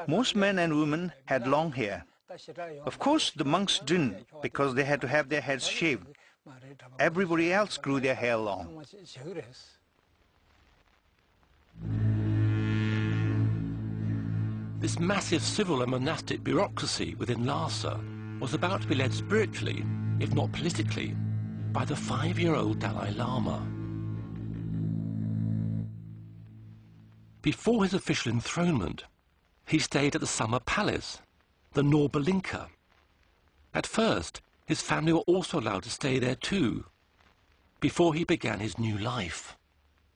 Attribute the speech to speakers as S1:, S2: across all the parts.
S1: Most men and women had long hair. Of course, the monks didn't, because they had to have their heads shaved. Everybody else grew their hair long.
S2: This massive civil and monastic bureaucracy within Lhasa was about to be led spiritually, if not politically, by the 5-year-old Dalai Lama. Before his official enthronement, he stayed at the summer palace, the Norbalinka. At first, his family were also allowed to stay there too, before he began his new life.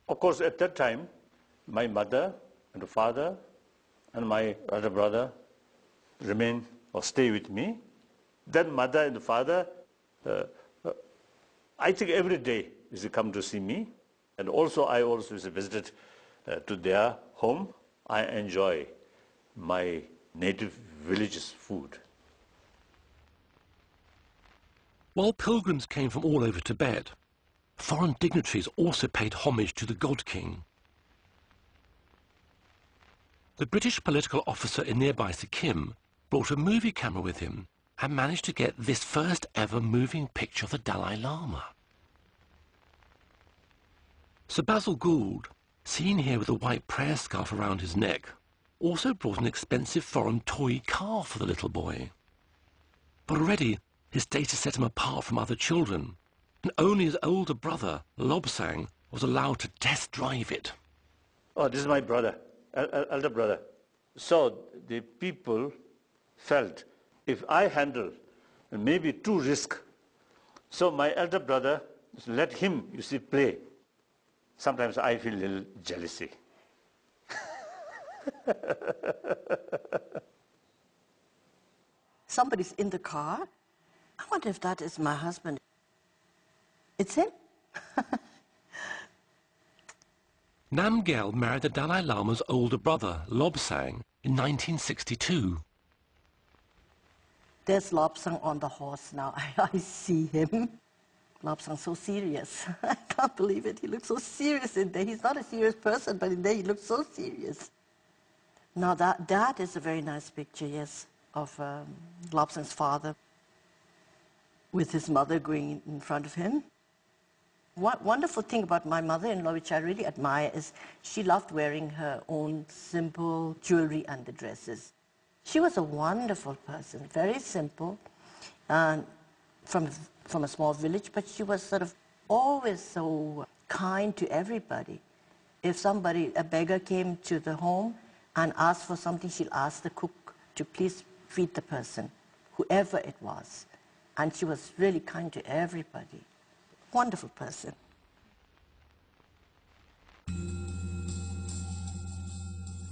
S3: Of course, at that time, my mother and the father and my other brother remain or stay with me. Then mother and the father, I think every day is to come to see me. And also I also visited to their home. I enjoy my native village's food.
S2: While pilgrims came from all over Tibet, foreign dignitaries also paid homage to the God King. The British political officer in nearby Sikkim brought a movie camera with him and managed to get this first ever moving picture of the Dalai Lama. Sir Basil Gould, seen here with a white prayer scarf around his neck, also brought an expensive foreign toy car for the little boy. But already his status set him apart from other children, and only his older brother, Lobsang, was allowed to test drive it.
S3: Oh, this is my brother, elder brother. So the people felt if I handle maybe too risk, so my elder brother, let him, you see, play. Sometimes I feel a little jealousy.
S4: Somebody's in the car. I wonder if that is my husband. It's him.
S2: Namgyal married the Dalai Lama's older brother, Lobsang, in 1962.
S4: There's Lobsang on the horse now. I see him. Lobsang's so serious. I can't believe it. He looks so serious in there. He's not a serious person, but in there he looks so serious. Now that is a very nice picture, yes, of Lobsang's father with his mother going in front of him. One wonderful thing about my mother-in-law, which I really admire, is she loved wearing her own simple jewelry and the dresses. She was a wonderful person, very simple, and from a small village, but she was sort of always so kind to everybody. If somebody, a beggar, came to the home and asked for something, she'll ask the cook to please feed the person, whoever it was. And she was really kind to everybody. Wonderful person.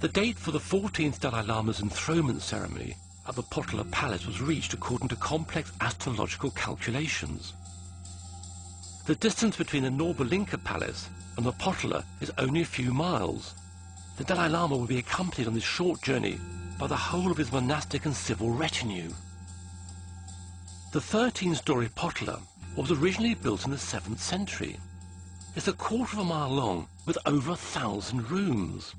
S2: The date for the 14th Dalai Lama's enthronement ceremony at the Potala Palace was reached according to complex astrological calculations. The distance between the Norbalinka Palace and the Potala is only a few miles. The Dalai Lama will be accompanied on this short journey by the whole of his monastic and civil retinue. The 13-story Potala was originally built in the 7th century. It's a quarter of a mile long with over 1,000 rooms.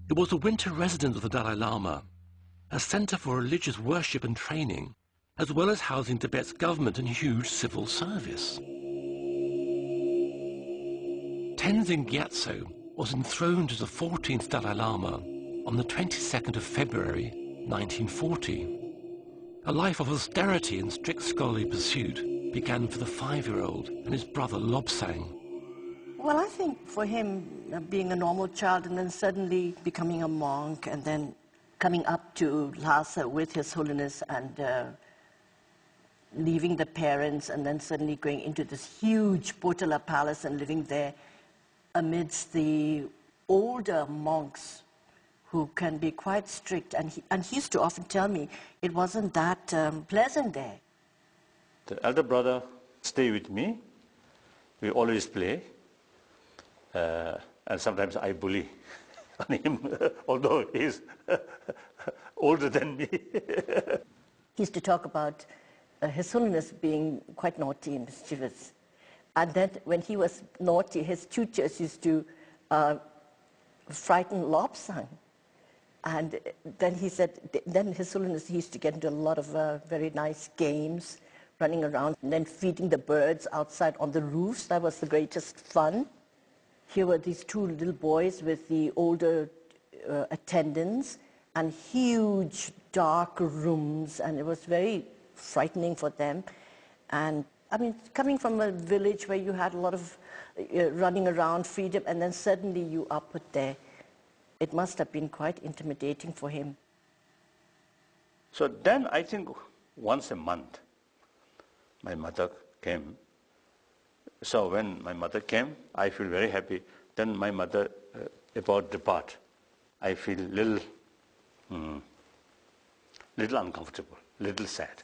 S2: It was the winter residence of the Dalai Lama, a center for religious worship and training, as well as housing Tibet's government and huge civil service. Tenzin Gyatso was enthroned as the 14th Dalai Lama on the 22nd of February, 1940. A life of austerity and strict scholarly pursuit began for the 5-year-old and his brother Lobsang.
S4: Well, I think for him, being a normal child and then suddenly becoming a monk and then coming up to Lhasa with His Holiness and leaving the parents and then suddenly going into this huge Potala palace and living there amidst the older monks who can be quite strict. And he used to often tell me it wasn't that pleasant there.
S3: The elder brother stay with me. We always play. And sometimes I bully on him, although he's older than me.
S4: He used to talk about His Holiness being quite naughty and mischievous. And then when he was naughty, his tutors used to frightened Lobsang. And then he said, then His Holiness used to get into a lot of very nice games, running around and then feeding the birds outside on the roofs. That was the greatest fun. Here were these two little boys with the older attendants and huge dark rooms, and it was very frightening for them. And I mean, coming from a village where you had a lot of running around, freedom, and then suddenly you are put there, it must have been quite intimidating for him.
S3: So then I think once a month, my mother came. So when my mother came, I feel very happy. Then my mother about depart, I feel little uncomfortable, little sad.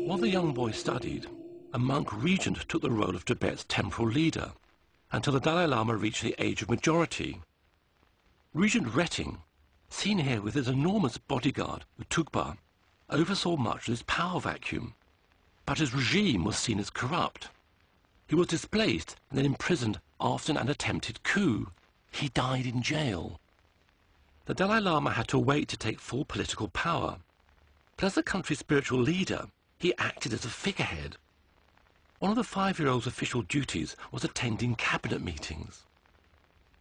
S2: While the young boy studied, a monk regent took the role of Tibet's temporal leader until the Dalai Lama reached the age of majority. Regent Retting, seen here with his enormous bodyguard, the Tugba, oversaw much of this power vacuum, but his regime was seen as corrupt. He was displaced and then imprisoned after an attempted coup. He died in jail. The Dalai Lama had to wait to take full political power, but as the country's spiritual leader, he acted as a figurehead. One of the 5-year-old's official duties was attending cabinet meetings.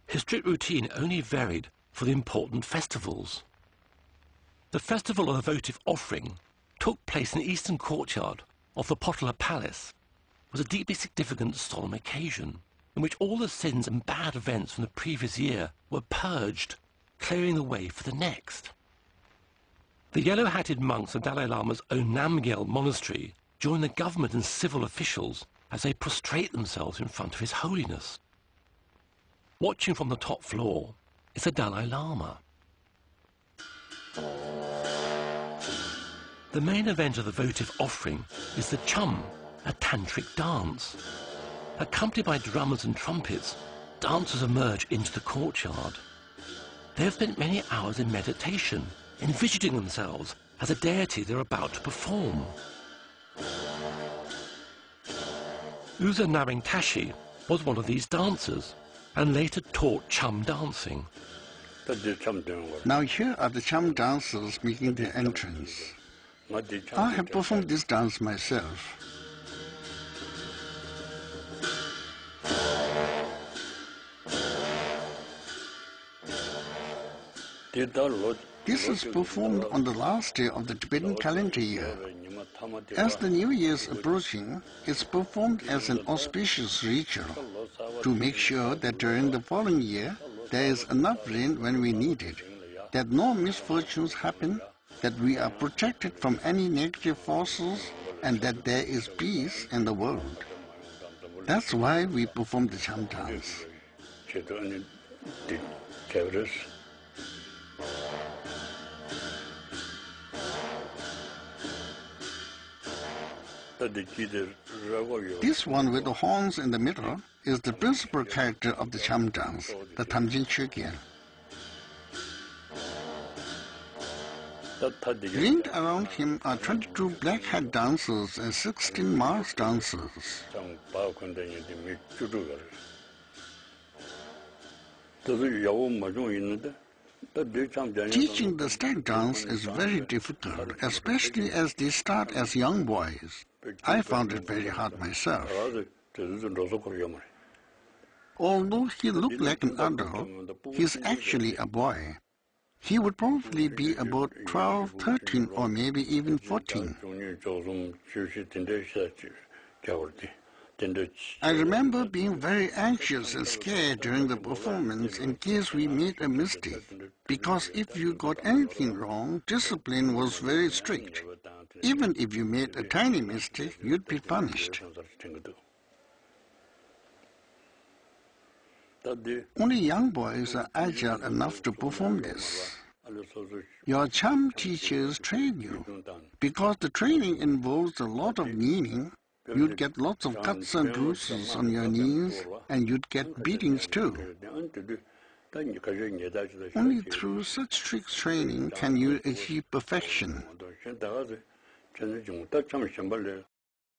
S2: His strict routine only varied for the important festivals. The festival of the votive offering took place in the eastern courtyard of the Potala Palace. It was a deeply significant solemn occasion in which all the sins and bad events from the previous year were purged, clearing the way for the next. The yellow-hatted monks of Dalai Lama's own Namgyal monastery join the government and civil officials as they prostrate themselves in front of His Holiness. Watching from the top floor is the Dalai Lama. The main event of the votive offering is the chum, a tantric dance. Accompanied by drummers and trumpets, dancers emerge into the courtyard. They have spent many hours in meditation, envisioning themselves as a deity they're about to perform. Uza Naring Tashi was one of these dancers and later taught chum dancing.
S5: Now here are the chum dancers making their entrance. I have performed this dance myself. This is performed on the last day of the Tibetan calendar year. As the New Year is approaching, it's performed as an auspicious ritual to make sure that during the following year there is enough rain when we need it, that no misfortunes happen, that we are protected from any negative forces, and that there is peace in the world. That's why we perform the chum dance. This one with the horns in the middle is the principal character of the chum dance, the Thamjin Chögyal. Ringed around him are 22 black hat dancers and 16 masked dancers. Teaching the stag dance is very difficult, especially as they start as young boys. I found it very hard myself. Although he looked like an adult, he's actually a boy. He would probably be about 12, 13, or maybe even 14. I remember being very anxious and scared during the performance in case we made a mistake, because if you got anything wrong, discipline was very strict. Even if you made a tiny mistake, you'd be punished. Only young boys are agile enough to perform this. Your chum teachers train you. Because the training involves a lot of kneeling, you'd get lots of cuts and bruises on your knees, and you'd get beatings too. Only through such strict training can you achieve perfection.